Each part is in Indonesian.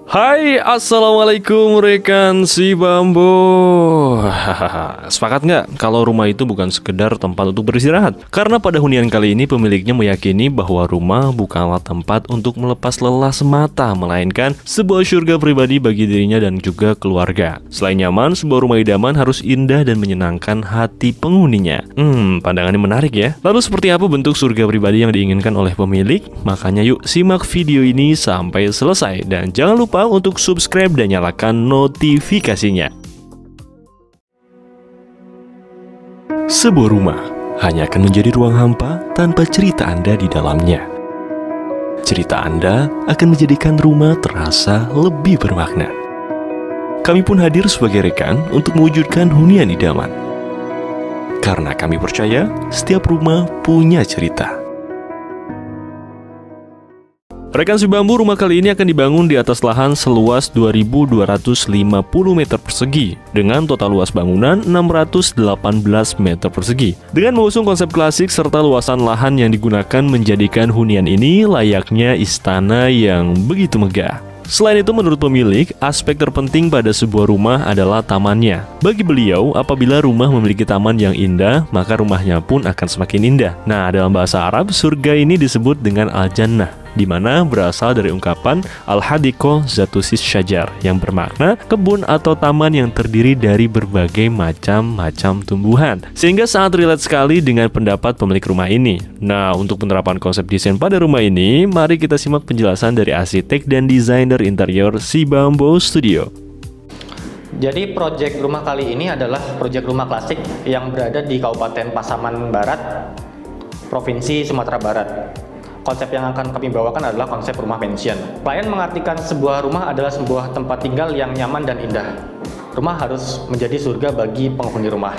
Hai, assalamualaikum rekan si bambu. Sepakat nggak kalau rumah itu bukan sekedar tempat untuk beristirahat? Karena pada hunian kali ini pemiliknya meyakini bahwa rumah bukanlah tempat untuk melepas lelah semata, melainkan sebuah surga pribadi bagi dirinya dan juga keluarga. Selain nyaman, sebuah rumah idaman harus indah dan menyenangkan hati penghuninya. Pandangannya menarik ya. Lalu seperti apa bentuk surga pribadi yang diinginkan oleh pemilik? Makanya yuk simak video ini sampai selesai dan jangan lupa untuk subscribe dan nyalakan notifikasinya. Sebuah rumah hanya akan menjadi ruang hampa tanpa cerita Anda di dalamnya. Cerita Anda akan menjadikan rumah terasa lebih bermakna. Kami pun hadir sebagai rekan untuk mewujudkan hunian idaman. Karena kami percaya setiap rumah punya cerita. Rekan si bambu, rumah kali ini akan dibangun di atas lahan seluas 2.250 meter persegi dengan total luas bangunan 618 meter persegi. Dengan mengusung konsep klasik serta luasan lahan yang digunakan menjadikan hunian ini layaknya istana yang begitu megah. Selain itu, menurut pemilik, aspek terpenting pada sebuah rumah adalah tamannya. Bagi beliau, apabila rumah memiliki taman yang indah, maka rumahnya pun akan semakin indah. Nah, dalam bahasa Arab, surga ini disebut dengan Al-Jannah, di mana berasal dari ungkapan Al-Hadiqah Zatusis Syajar, yang bermakna kebun atau taman yang terdiri dari berbagai macam tumbuhan. Sehingga sangat relate sekali dengan pendapat pemilik rumah ini. Nah, untuk penerapan konsep desain pada rumah ini, mari kita simak penjelasan dari arsitek dan desainer interior si Bambu Studio. Jadi proyek rumah kali ini adalah proyek rumah klasik yang berada di Kabupaten Pasaman Barat, Provinsi Sumatera Barat. Konsep yang akan kami bawakan adalah konsep rumah pension. Klien mengartikan sebuah rumah adalah sebuah tempat tinggal yang nyaman dan indah. Rumah harus menjadi surga bagi penghuni rumah.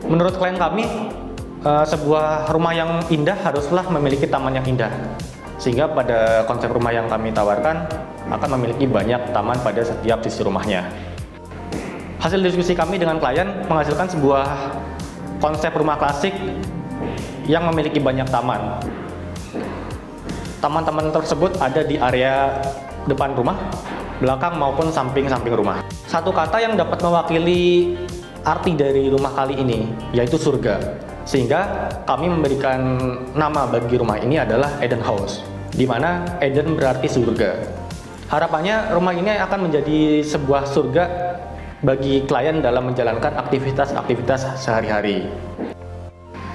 Menurut klien kami, sebuah rumah yang indah haruslah memiliki taman yang indah. Sehingga pada konsep rumah yang kami tawarkan akan memiliki banyak taman pada setiap sisi rumahnya. Hasil diskusi kami dengan klien menghasilkan sebuah konsep rumah klasik yang memiliki banyak taman. Taman-taman tersebut ada di area depan rumah, belakang maupun samping-samping rumah. Satu kata yang dapat mewakili arti dari rumah kali ini, yaitu surga. Sehingga kami memberikan nama bagi rumah ini adalah Eden House, di mana Eden berarti surga. Harapannya rumah ini akan menjadi sebuah surga bagi klien dalam menjalankan aktivitas-aktivitas sehari-hari.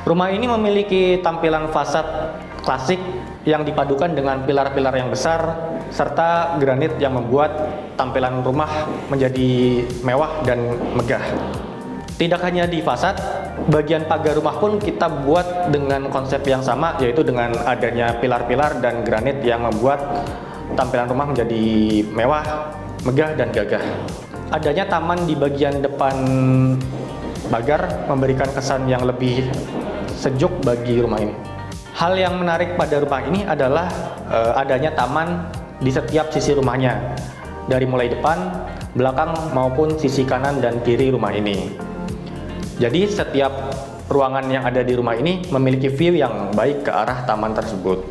Rumah ini memiliki tampilan fasad klasik yang dipadukan dengan pilar-pilar yang besar serta granit yang membuat tampilan rumah menjadi mewah dan megah. Tidak hanya di fasad, bagian pagar rumah pun kita buat dengan konsep yang sama, yaitu dengan adanya pilar-pilar dan granit yang membuat tampilan rumah menjadi mewah, megah, dan gagah. Adanya taman di bagian depan pagar memberikan kesan yang lebih sejuk bagi rumah ini. Hal yang menarik pada rumah ini adalah adanya taman di setiap sisi rumahnya, dari mulai depan, belakang, maupun sisi kanan dan kiri rumah ini. Jadi setiap ruangan yang ada di rumah ini memiliki view yang baik ke arah taman tersebut.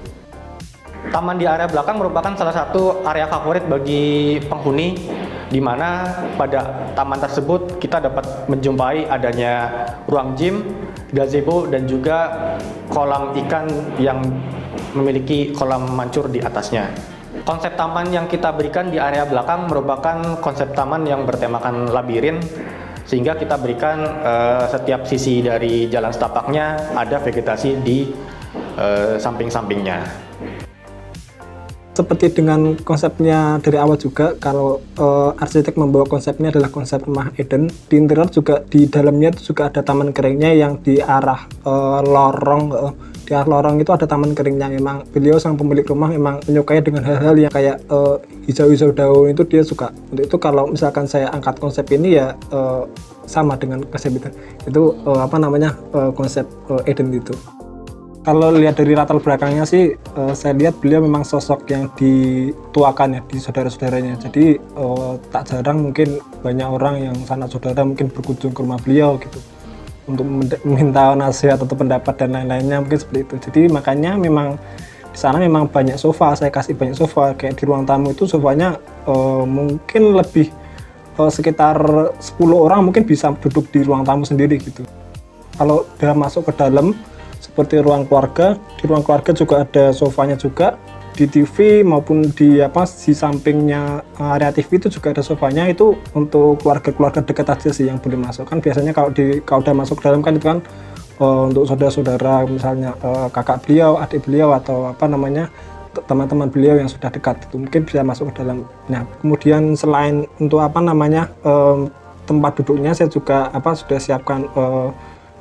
Taman di area belakang merupakan salah satu area favorit bagi penghuni, di mana pada taman tersebut kita dapat menjumpai adanya ruang gym, gazebo, dan juga kolam ikan yang memiliki kolam mancur di atasnya. Konsep taman yang kita berikan di area belakang merupakan konsep taman yang bertemakan labirin, sehingga kita berikan setiap sisi dari jalan setapaknya ada vegetasi di samping-sampingnya. Seperti dengan konsepnya dari awal juga, kalau arsitek membawa konsepnya adalah konsep rumah Eden. Di interior juga, di dalamnya itu juga ada taman keringnya yang di arah lorong. Di arah lorong itu ada taman keringnya. Memang beliau sang pemilik rumah memang menyukai dengan hal-hal yang kayak hijau-hijau daun, itu dia suka. Untuk itu kalau misalkan saya angkat konsep ini ya sama dengan konsep itu konsep Eden itu. Kalau lihat dari latar belakangnya sih, saya lihat beliau memang sosok yang dituakan ya di saudara-saudaranya. Jadi tak jarang mungkin banyak orang yang sanak saudara mungkin berkunjung ke rumah beliau gitu untuk meminta nasihat atau pendapat dan lain-lainnya, mungkin seperti itu. Jadi makanya memang Di sana memang banyak sofa, saya kasih banyak sofa. Kayak di ruang tamu itu sofanya mungkin lebih sekitar 10 orang mungkin bisa duduk di ruang tamu sendiri gitu. Kalau udah masuk ke dalam seperti ruang keluarga, di ruang keluarga juga ada sofanya juga. Di TV maupun di sampingnya area TV itu juga ada sofanya. Itu untuk keluarga-keluarga dekat aja sih yang boleh masuk. Kan biasanya kalau udah masuk ke dalam kan itu kan untuk saudara-saudara, misalnya kakak beliau, adik beliau, atau teman-teman beliau yang sudah dekat itu mungkin bisa masuk ke dalam. Nah, kemudian selain untuk tempat duduknya, saya juga sudah siapkan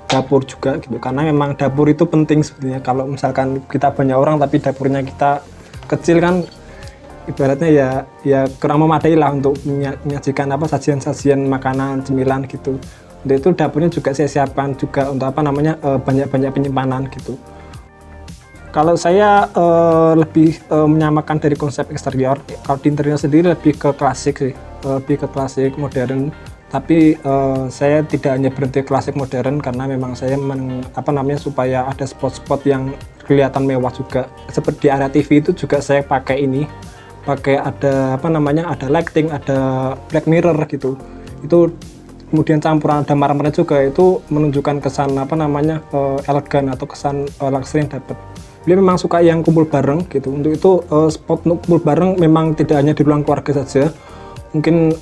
dapur juga gitu, karena memang dapur itu penting sebenarnya. Kalau misalkan kita banyak orang tapi dapurnya kita kecil kan ibaratnya ya kurang memadai lah untuk menyajikan sajian-sajian makanan, cemilan gitu. Untuk itu dapurnya juga saya siapkan juga untuk banyak-banyak penyimpanan gitu. Kalau saya lebih menyamakan dari konsep eksterior. Kalau di interior sendiri lebih ke klasik sih, lebih ke klasik modern. Tapi saya tidak hanya berhenti klasik modern, karena memang saya supaya ada spot-spot yang kelihatan mewah juga. Seperti di area TV itu juga saya pakai ada ada lighting, ada black mirror gitu. Itu kemudian campuran ada marmernya juga, itu menunjukkan kesan elegan atau kesan luxury yang dapat. Beliau memang suka yang kumpul bareng gitu. Untuk itu spot untuk kumpul bareng memang tidak hanya di ruang keluarga saja. Mungkin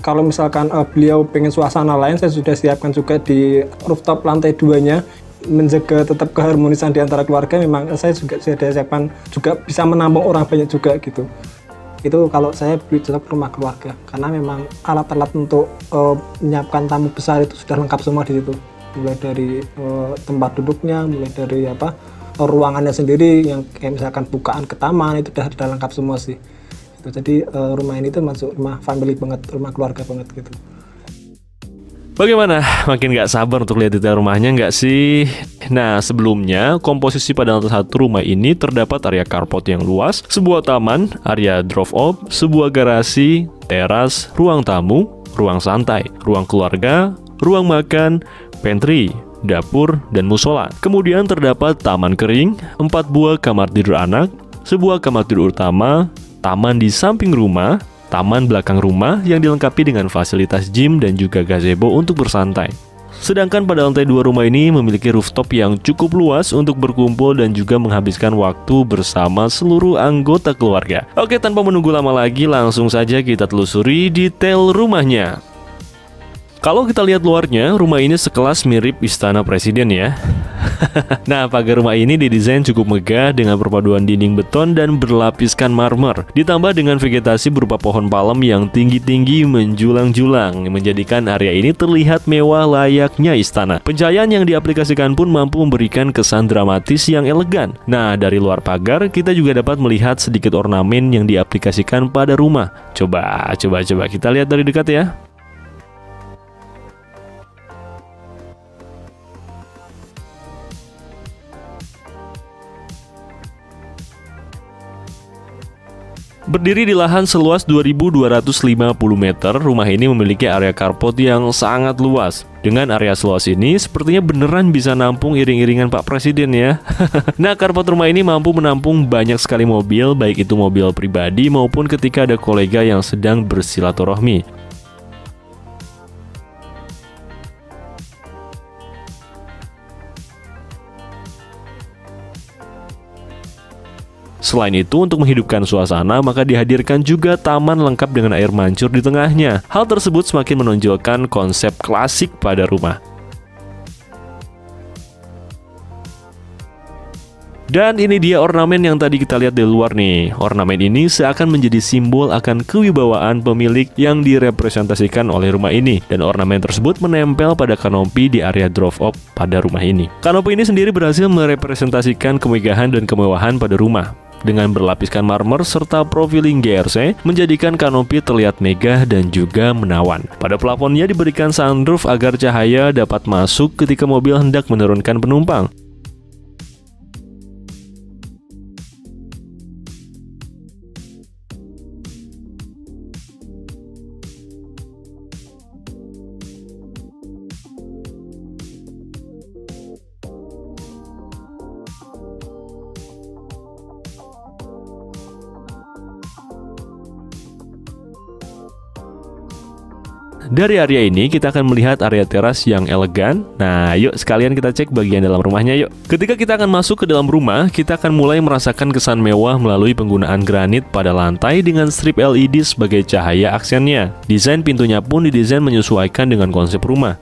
kalau misalkan beliau pengen suasana lain, saya sudah siapkan juga di rooftop lantai 2-nya, menjaga tetap keharmonisan di antara keluarga. Memang saya juga sudah siapkan juga bisa menampung orang banyak juga gitu. Itu kalau saya beli cocok rumah keluarga, karena memang alat-alat untuk menyiapkan tamu besar itu sudah lengkap semua di situ. Mulai dari tempat duduknya, mulai dari ruangannya sendiri, yang kayak misalkan bukaan ke taman itu sudah lengkap semua sih. Jadi rumah ini tuh masuk rumah family banget, rumah keluarga banget gitu. Bagaimana? Makin gak sabar untuk lihat detail rumahnya nggak sih? Nah, sebelumnya komposisi pada lantai 1 rumah ini terdapat area carport yang luas, sebuah taman, area drop-off, sebuah garasi, teras, ruang tamu, ruang santai, ruang keluarga, ruang makan, pantry, dapur, dan musola. Kemudian terdapat taman kering, 4 buah kamar tidur anak, sebuah kamar tidur utama, taman di samping rumah, taman belakang rumah yang dilengkapi dengan fasilitas gym dan juga gazebo untuk bersantai. Sedangkan pada lantai 2 rumah ini memiliki rooftop yang cukup luas untuk berkumpul dan juga menghabiskan waktu bersama seluruh anggota keluarga. Oke, tanpa menunggu lama lagi, langsung saja kita telusuri detail rumahnya. Kalau kita lihat luarnya, rumah ini sekelas mirip istana presiden ya. Nah, pagar rumah ini didesain cukup megah dengan perpaduan dinding beton dan berlapiskan marmer, ditambah dengan vegetasi berupa pohon palem yang tinggi-tinggi menjulang-julang, menjadikan area ini terlihat mewah layaknya istana. Pencahayaan yang diaplikasikan pun mampu memberikan kesan dramatis yang elegan. Nah, dari luar pagar kita juga dapat melihat sedikit ornamen yang diaplikasikan pada rumah. Coba kita lihat dari dekat ya. Berdiri di lahan seluas 2.250 meter, rumah ini memiliki area carport yang sangat luas. Dengan area seluas ini, sepertinya beneran bisa nampung iring-iringan Pak Presiden ya. Nah, carport rumah ini mampu menampung banyak sekali mobil, baik itu mobil pribadi maupun ketika ada kolega yang sedang bersilaturahmi. Selain itu, untuk menghidupkan suasana, maka dihadirkan juga taman lengkap dengan air mancur di tengahnya. Hal tersebut semakin menonjolkan konsep klasik pada rumah. Dan ini dia ornamen yang tadi kita lihat di luar nih. Ornamen ini seakan menjadi simbol akan kewibawaan pemilik yang direpresentasikan oleh rumah ini. Dan ornamen tersebut menempel pada kanopi di area drop-off pada rumah ini. Kanopi ini sendiri berhasil merepresentasikan kemegahan dan kemewahan pada rumah. Dengan berlapiskan marmer serta profiling GRC, menjadikan kanopi terlihat megah dan juga menawan. Pada plafonnya diberikan sunroof agar cahaya dapat masuk ketika mobil hendak menurunkan penumpang. Dari area ini kita akan melihat area teras yang elegan. Nah, yuk sekalian kita cek bagian dalam rumahnya yuk. Ketika kita akan masuk ke dalam rumah, kita akan mulai merasakan kesan mewah melalui penggunaan granit pada lantai dengan strip LED sebagai cahaya aksennya. Desain pintunya pun didesain menyesuaikan dengan konsep rumah.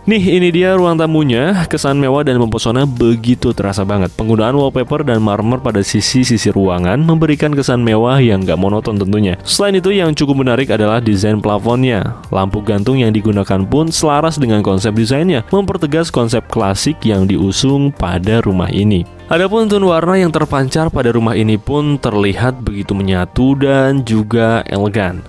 Nih, ini dia ruang tamunya. Kesan mewah dan mempesona begitu terasa banget. Penggunaan wallpaper dan marmer pada sisi-sisi ruangan memberikan kesan mewah yang gak monoton tentunya. Selain itu, yang cukup menarik adalah desain plafonnya. Lampu gantung yang digunakan pun selaras dengan konsep desainnya, mempertegas konsep klasik yang diusung pada rumah ini. Adapun tone warna yang terpancar pada rumah ini pun terlihat begitu menyatu dan juga elegan.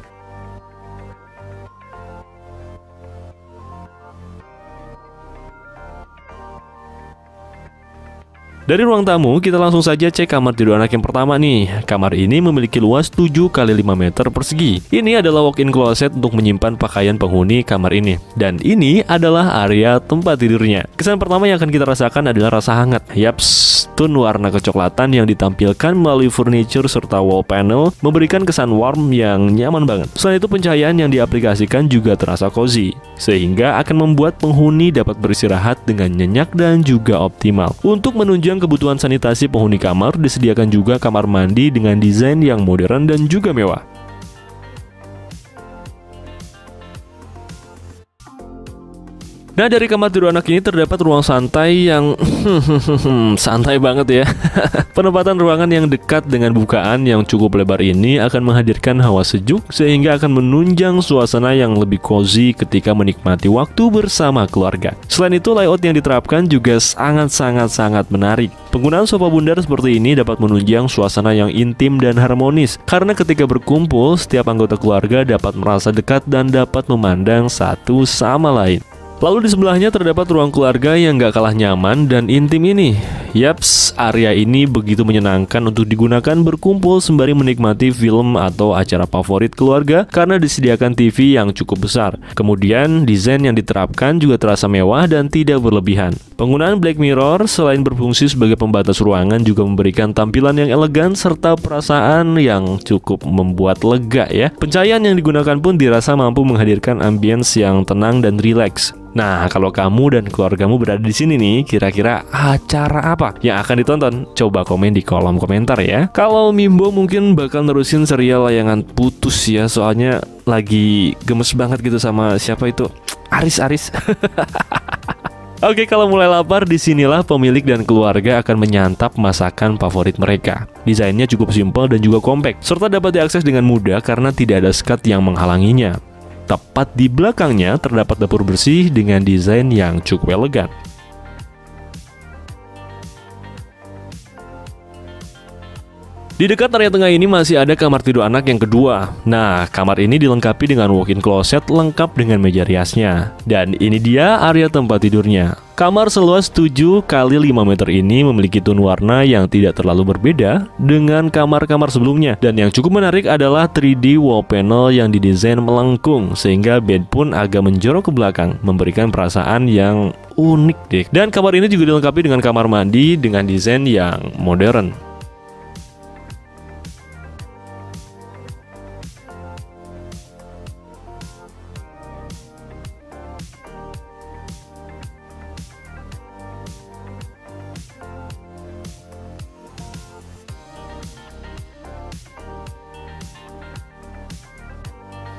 Dari ruang tamu, kita langsung saja cek kamar tidur anak yang pertama nih. Kamar ini memiliki luas 7 x 5 meter persegi. Ini adalah walk-in closet untuk menyimpan pakaian penghuni kamar ini. Dan ini adalah area tempat tidurnya. Kesan pertama yang akan kita rasakan adalah rasa hangat. Yaps, tone warna kecoklatan yang ditampilkan melalui furniture serta wall panel memberikan kesan warm yang nyaman banget. Selain itu, pencahayaan yang diaplikasikan juga terasa cozy, sehingga akan membuat penghuni dapat beristirahat dengan nyenyak dan juga optimal. Untuk menunjang kebutuhan sanitasi penghuni kamar, disediakan juga kamar mandi dengan desain yang modern dan juga mewah. Nah, dari kamar tidur anak ini terdapat ruang santai yang santai banget ya. Penempatan ruangan yang dekat dengan bukaan yang cukup lebar ini akan menghadirkan hawa sejuk sehingga akan menunjang suasana yang lebih cozy ketika menikmati waktu bersama keluarga. Selain itu, layout yang diterapkan juga sangat menarik. Penggunaan sofa bundar seperti ini dapat menunjang suasana yang intim dan harmonis karena ketika berkumpul, setiap anggota keluarga dapat merasa dekat dan dapat memandang satu sama lain. Lalu di sebelahnya terdapat ruang keluarga yang gak kalah nyaman dan intim ini. Yaps, area ini begitu menyenangkan untuk digunakan berkumpul sembari menikmati film atau acara favorit keluarga karena disediakan TV yang cukup besar. Kemudian, desain yang diterapkan juga terasa mewah dan tidak berlebihan. Penggunaan black mirror selain berfungsi sebagai pembatas ruangan juga memberikan tampilan yang elegan serta perasaan yang cukup membuat lega ya. Pencahayaan yang digunakan pun dirasa mampu menghadirkan ambience yang tenang dan rileks. Nah, kalau kamu dan keluargamu berada di sini nih, kira-kira acara apa yang akan ditonton? Coba komen di kolom komentar ya. Kalau Mimbo mungkin bakal nerusin serial Layangan Putus ya, soalnya lagi gemes banget gitu sama siapa itu? Aris. Oke, kalau mulai lapar, disinilah pemilik dan keluarga akan menyantap masakan favorit mereka. Desainnya cukup simpel dan juga kompak, serta dapat diakses dengan mudah karena tidak ada sekat yang menghalanginya. Tepat di belakangnya terdapat dapur bersih dengan desain yang cukup elegan. Di dekat area tengah ini masih ada kamar tidur anak yang kedua. Nah, kamar ini dilengkapi dengan walk-in closet lengkap dengan meja riasnya. Dan ini dia area tempat tidurnya. Kamar seluas 7 x 5 meter ini memiliki tone warna yang tidak terlalu berbeda dengan kamar-kamar sebelumnya. Dan yang cukup menarik adalah 3D wall panel yang didesain melengkung sehingga bed pun agak menjorok ke belakang, memberikan perasaan yang unik deh. Dan kamar ini juga dilengkapi dengan kamar mandi dengan desain yang modern.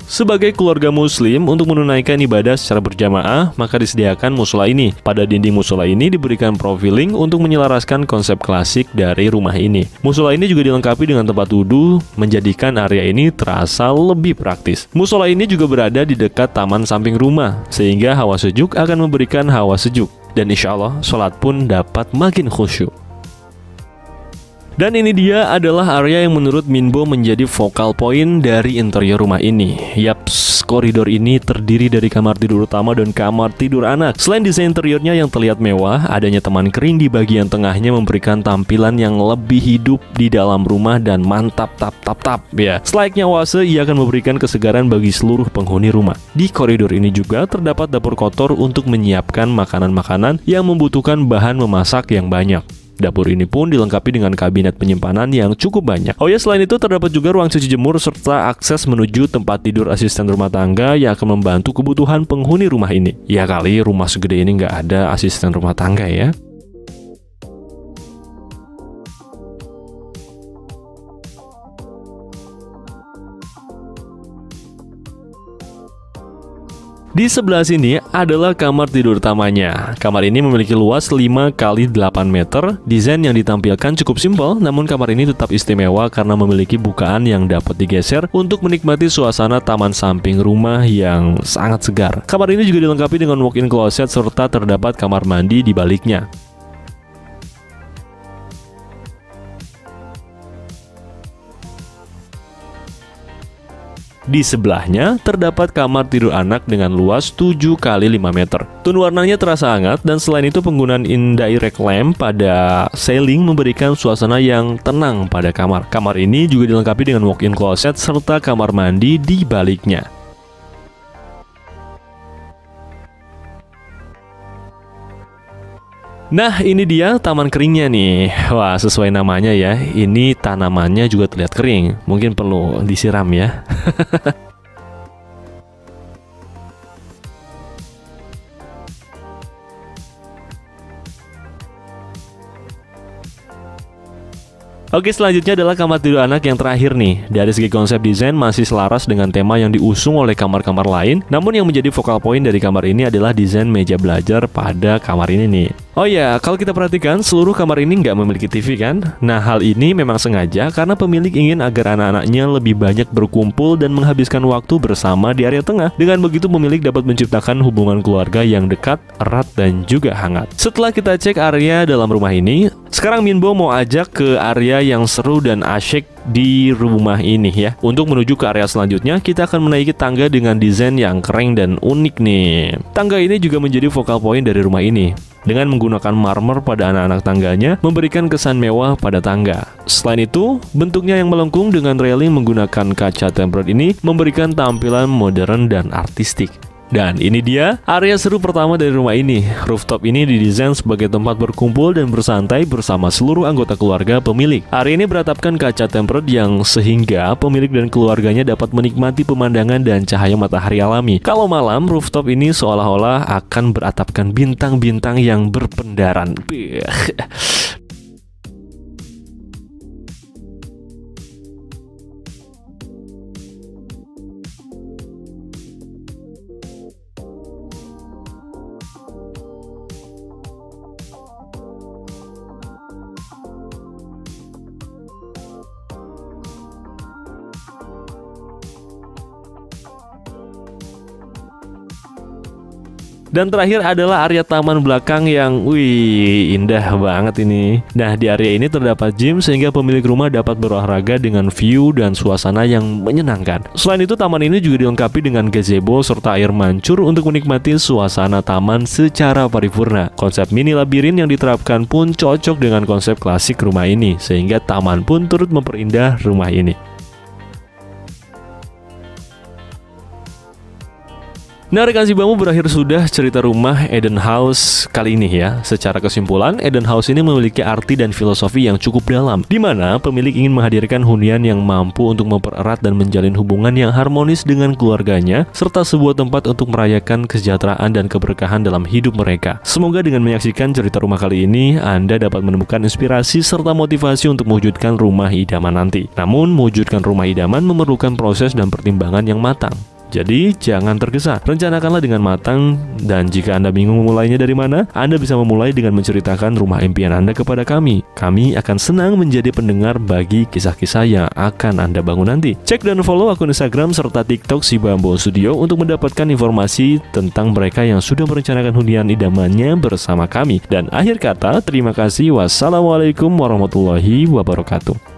Sebagai keluarga muslim, untuk menunaikan ibadah secara berjamaah, maka disediakan musola ini. Pada dinding musola ini diberikan profiling untuk menyelaraskan konsep klasik dari rumah ini. Musola ini juga dilengkapi dengan tempat wudhu, menjadikan area ini terasa lebih praktis. Musola ini juga berada di dekat taman samping rumah, sehingga hawa sejuk akan memberikan hawa sejuk. Dan insya Allah, sholat pun dapat makin khusyuk. Dan ini dia adalah area yang menurut Minbo menjadi focal point dari interior rumah ini. Yaps, koridor ini terdiri dari kamar tidur utama dan kamar tidur anak. Selain desain interiornya yang terlihat mewah, adanya teman kering di bagian tengahnya memberikan tampilan yang lebih hidup di dalam rumah dan mantap tap ya. Selayaknya oase, ia akan memberikan kesegaran bagi seluruh penghuni rumah. Di koridor ini juga terdapat dapur kotor untuk menyiapkan makanan-makanan yang membutuhkan bahan memasak yang banyak. Dapur ini pun dilengkapi dengan kabinet penyimpanan yang cukup banyak. Oh ya, selain itu terdapat juga ruang cuci jemur serta akses menuju tempat tidur asisten rumah tangga yang akan membantu kebutuhan penghuni rumah ini. Ya kali rumah segede ini nggak ada asisten rumah tangga ya. Di sebelah sini adalah kamar tidur utamanya. Kamar ini memiliki luas 5 x 8 meter. Desain yang ditampilkan cukup simpel, namun kamar ini tetap istimewa karena memiliki bukaan yang dapat digeser untuk menikmati suasana taman samping rumah yang sangat segar. Kamar ini juga dilengkapi dengan walk-in closet serta terdapat kamar mandi di baliknya. Di sebelahnya terdapat kamar tidur anak dengan luas 7 x 5 meter. Tone warnanya terasa hangat dan selain itu penggunaan indirect lamp pada ceiling memberikan suasana yang tenang pada kamar. Kamar ini juga dilengkapi dengan walk-in closet serta kamar mandi di baliknya. Nah, ini dia taman keringnya nih. Wah, sesuai namanya ya. Ini tanamannya juga terlihat kering. Mungkin perlu disiram ya. Oke, selanjutnya adalah kamar tidur anak yang terakhir nih. Dari segi konsep desain masih selaras dengan tema yang diusung oleh kamar-kamar lain. Namun yang menjadi vokal point dari kamar ini adalah desain meja belajar pada kamar ini nih. Oh ya, kalau kita perhatikan seluruh kamar ini nggak memiliki TV kan? Nah, hal ini memang sengaja karena pemilik ingin agar anak-anaknya lebih banyak berkumpul dan menghabiskan waktu bersama di area tengah. Dengan begitu pemilik dapat menciptakan hubungan keluarga yang dekat, erat, dan juga hangat. Setelah kita cek area dalam rumah ini, sekarang Minbo mau ajak ke area yang seru dan asyik di rumah ini ya. Untuk menuju ke area selanjutnya, kita akan menaiki tangga dengan desain yang keren dan unik nih. Tangga ini juga menjadi vokal point dari rumah ini. Dengan menggunakan marmer pada anak-anak tangganya, memberikan kesan mewah pada tangga. Selain itu, bentuknya yang melengkung dengan railing menggunakan kaca tempered ini memberikan tampilan modern dan artistik. Dan ini dia area seru pertama dari rumah ini. Rooftop ini didesain sebagai tempat berkumpul dan bersantai bersama seluruh anggota keluarga pemilik. Area ini beratapkan kaca tempered yang sehingga pemilik dan keluarganya dapat menikmati pemandangan dan cahaya matahari alami. Kalau malam, rooftop ini seolah-olah akan beratapkan bintang-bintang yang berpendaran. Dan terakhir adalah area taman belakang yang indah banget ini. Nah, di area ini terdapat gym sehingga pemilik rumah dapat berolahraga dengan view dan suasana yang menyenangkan. Selain itu, taman ini juga dilengkapi dengan gazebo serta air mancur untuk menikmati suasana taman secara paripurna. Konsep mini labirin yang diterapkan pun cocok dengan konsep klasik rumah ini, sehingga taman pun turut memperindah rumah ini. Nah, rekan Sibamu, berakhir sudah cerita rumah Eden House kali ini ya. Secara kesimpulan, Eden House ini memiliki arti dan filosofi yang cukup dalam, di mana pemilik ingin menghadirkan hunian yang mampu untuk mempererat dan menjalin hubungan yang harmonis dengan keluarganya, serta sebuah tempat untuk merayakan kesejahteraan dan keberkahan dalam hidup mereka. Semoga dengan menyaksikan cerita rumah kali ini, Anda dapat menemukan inspirasi serta motivasi untuk mewujudkan rumah idaman nanti. Namun, mewujudkan rumah idaman memerlukan proses dan pertimbangan yang matang. Jadi, jangan tergesa. Rencanakanlah dengan matang, dan jika Anda bingung memulainya dari mana, Anda bisa memulai dengan menceritakan rumah impian Anda kepada kami. Kami akan senang menjadi pendengar bagi kisah-kisah yang akan Anda bangun nanti. Cek dan follow akun Instagram serta TikTok Sibambo Studio untuk mendapatkan informasi tentang mereka yang sudah merencanakan hunian idamannya bersama kami. Dan akhir kata, terima kasih. Wassalamualaikum warahmatullahi wabarakatuh.